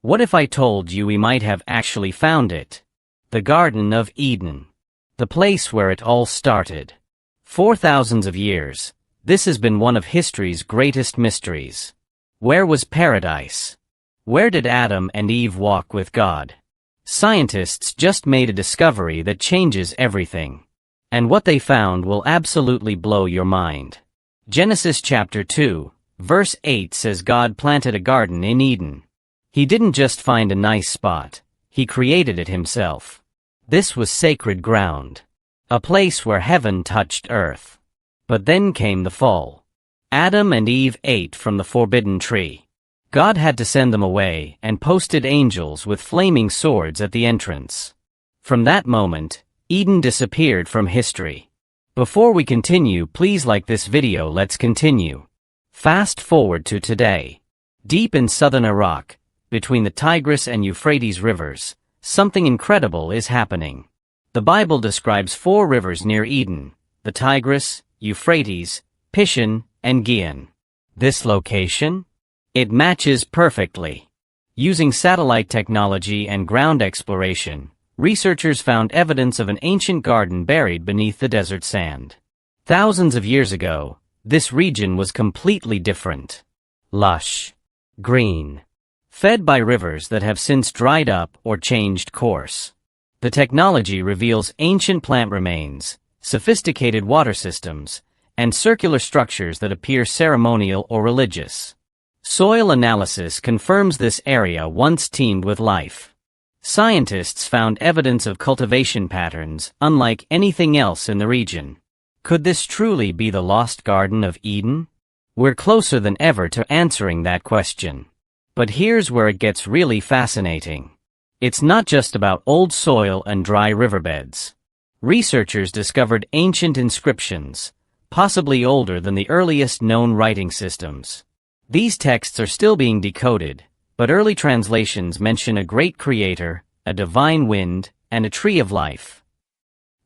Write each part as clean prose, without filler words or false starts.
What if I told you we might have actually found it? The Garden of Eden. The place where it all started. For thousands of years, this has been one of history's greatest mysteries. Where was paradise? Where did Adam and Eve walk with God? Scientists just made a discovery that changes everything. And what they found will absolutely blow your mind. Genesis chapter 2, verse 8 says God planted a garden in Eden. He didn't just find a nice spot, he created it himself. This was sacred ground. A place where heaven touched earth. But then came the fall. Adam and Eve ate from the forbidden tree. God had to send them away and posted angels with flaming swords at the entrance. From that moment, Eden disappeared from history. Before we continue, please like this video. Let's continue. Fast forward to today. Deep in southern Iraq, between the Tigris and Euphrates rivers, something incredible is happening. The Bible describes 4 rivers near Eden: the Tigris, Euphrates, Pishon, and Gihon. This location? It matches perfectly. Using satellite technology and ground exploration, researchers found evidence of an ancient garden buried beneath the desert sand. Thousands of years ago, this region was completely different. Lush. Green. Fed by rivers that have since dried up or changed course. The technology reveals ancient plant remains, sophisticated water systems, and circular structures that appear ceremonial or religious. Soil analysis confirms this area once teemed with life. Scientists found evidence of cultivation patterns unlike anything else in the region. Could this truly be the lost Garden of Eden? We're closer than ever to answering that question. But here's where it gets really fascinating. It's not just about old soil and dry riverbeds. Researchers discovered ancient inscriptions, possibly older than the earliest known writing systems. These texts are still being decoded, but early translations mention a great creator, a divine wind, and a tree of life.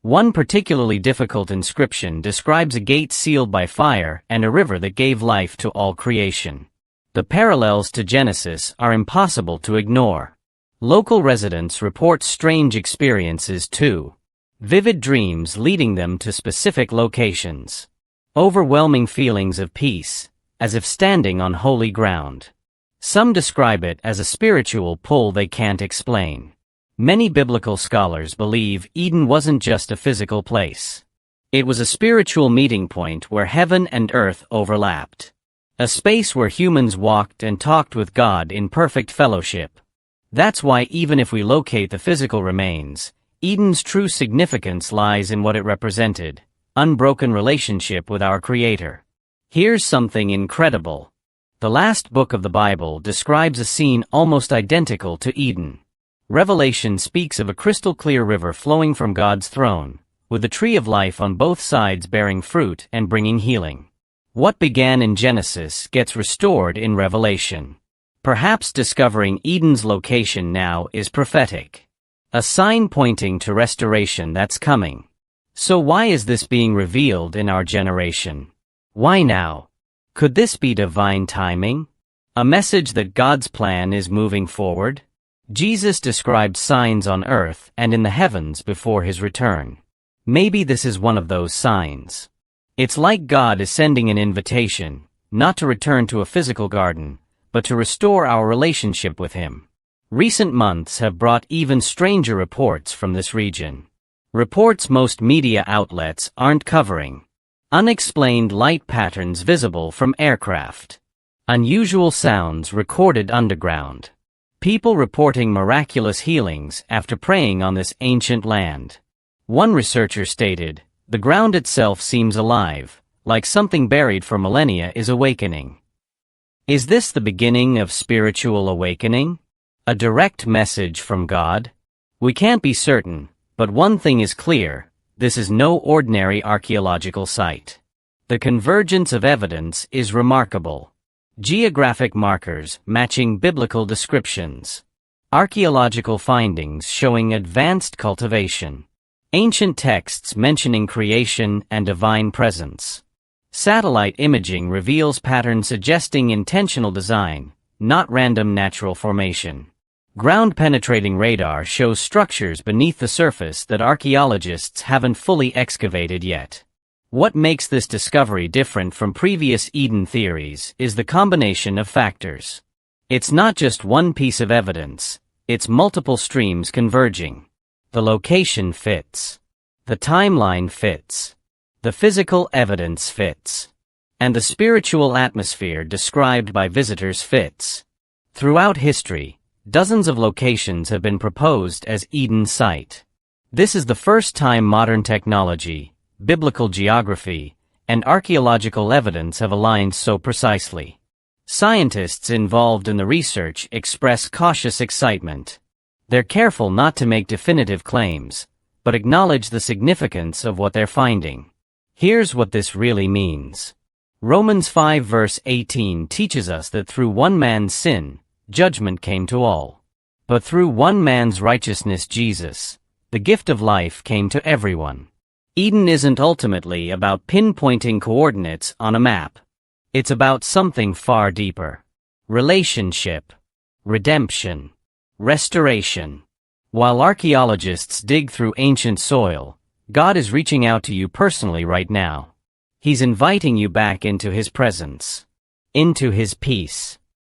One particularly difficult inscription describes a gate sealed by fire and a river that gave life to all creation. The parallels to Genesis are impossible to ignore. Local residents report strange experiences too. Vivid dreams leading them to specific locations. Overwhelming feelings of peace, as if standing on holy ground. Some describe it as a spiritual pull they can't explain. Many biblical scholars believe Eden wasn't just a physical place. It was a spiritual meeting point where heaven and earth overlapped. A space where humans walked and talked with God in perfect fellowship. That's why even if we locate the physical remains, Eden's true significance lies in what it represented: unbroken relationship with our Creator. Here's something incredible. The last book of the Bible describes a scene almost identical to Eden. Revelation speaks of a crystal-clear river flowing from God's throne, with the tree of life on both sides bearing fruit and bringing healing. What began in Genesis gets restored in Revelation. Perhaps discovering Eden's location now is prophetic. A sign pointing to restoration that's coming. So why is this being revealed in our generation? Why now? Could this be divine timing? A message that God's plan is moving forward? Jesus described signs on earth and in the heavens before his return. Maybe this is one of those signs. It's like God is sending an invitation, not to return to a physical garden, but to restore our relationship with him. Recent months have brought even stranger reports from this region. Reports most media outlets aren't covering. Unexplained light patterns visible from aircraft. Unusual sounds recorded underground. People reporting miraculous healings after praying on this ancient land. One researcher stated, "The ground itself seems alive, like something buried for millennia is awakening." Is this the beginning of spiritual awakening? A direct message from God? We can't be certain, but one thing is clear: this is no ordinary archaeological site. The convergence of evidence is remarkable. Geographic markers matching biblical descriptions. Archaeological findings showing advanced cultivation. Ancient texts mentioning creation and divine presence. Satellite imaging reveals patterns suggesting intentional design, not random natural formation. Ground-penetrating radar shows structures beneath the surface that archaeologists haven't fully excavated yet. What makes this discovery different from previous Eden theories is the combination of factors. It's not just one piece of evidence, it's multiple streams converging. The location fits. The timeline fits. The physical evidence fits. And the spiritual atmosphere described by visitors fits. Throughout history, dozens of locations have been proposed as Eden site. This is the first time modern technology, biblical geography, and archaeological evidence have aligned so precisely. Scientists involved in the research express cautious excitement. They're careful not to make definitive claims, but acknowledge the significance of what they're finding. Here's what this really means. Romans 5 verse 18 teaches us that through one man's sin, judgment came to all. But through one man's righteousness, Jesus, the gift of life came to everyone. Eden isn't ultimately about pinpointing coordinates on a map. It's about something far deeper. Relationship, redemption, restoration. While archaeologists dig through ancient soil, God is reaching out to you personally right now. He's inviting you back into His presence, into His peace,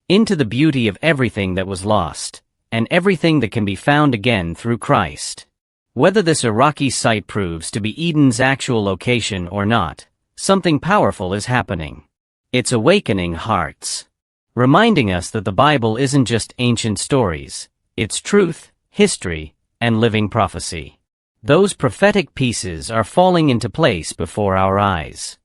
into the beauty of everything that was lost, and everything that can be found again through Christ. Whether this Iraqi site proves to be Eden's actual location or not, something powerful is happening. It's awakening hearts, reminding us that the Bible isn't just ancient stories, it's truth, history, and living prophecy. Those prophetic pieces are falling into place before our eyes.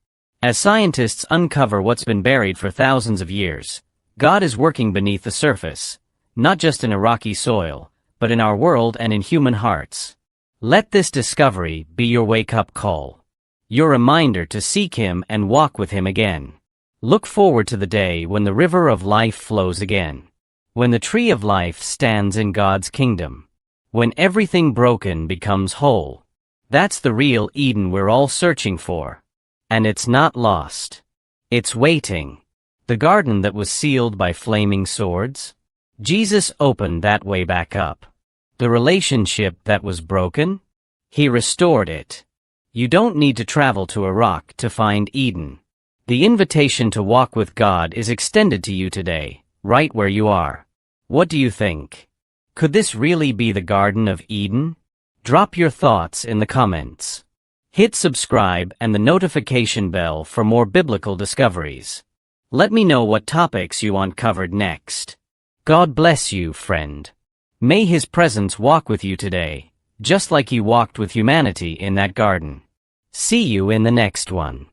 As scientists uncover what's been buried for thousands of years, God is working beneath the surface, not just in Iraqi soil, but in our world and in human hearts. Let this discovery be your wake-up call, your reminder to seek Him and walk with Him again. Look forward to the day when the river of life flows again, when the tree of life stands in God's kingdom, when everything broken becomes whole. That's the real Eden we're all searching for. And it's not lost. It's waiting. The garden that was sealed by flaming swords? Jesus opened that way back up. The relationship that was broken? He restored it. You don't need to travel to Iraq to find Eden. The invitation to walk with God is extended to you today, right where you are. What do you think? Could this really be the Garden of Eden? Drop your thoughts in the comments. Hit subscribe and the notification bell for more biblical discoveries. Let me know what topics you want covered next. God bless you, friend. May His presence walk with you today, just like He walked with humanity in that garden. See you in the next one.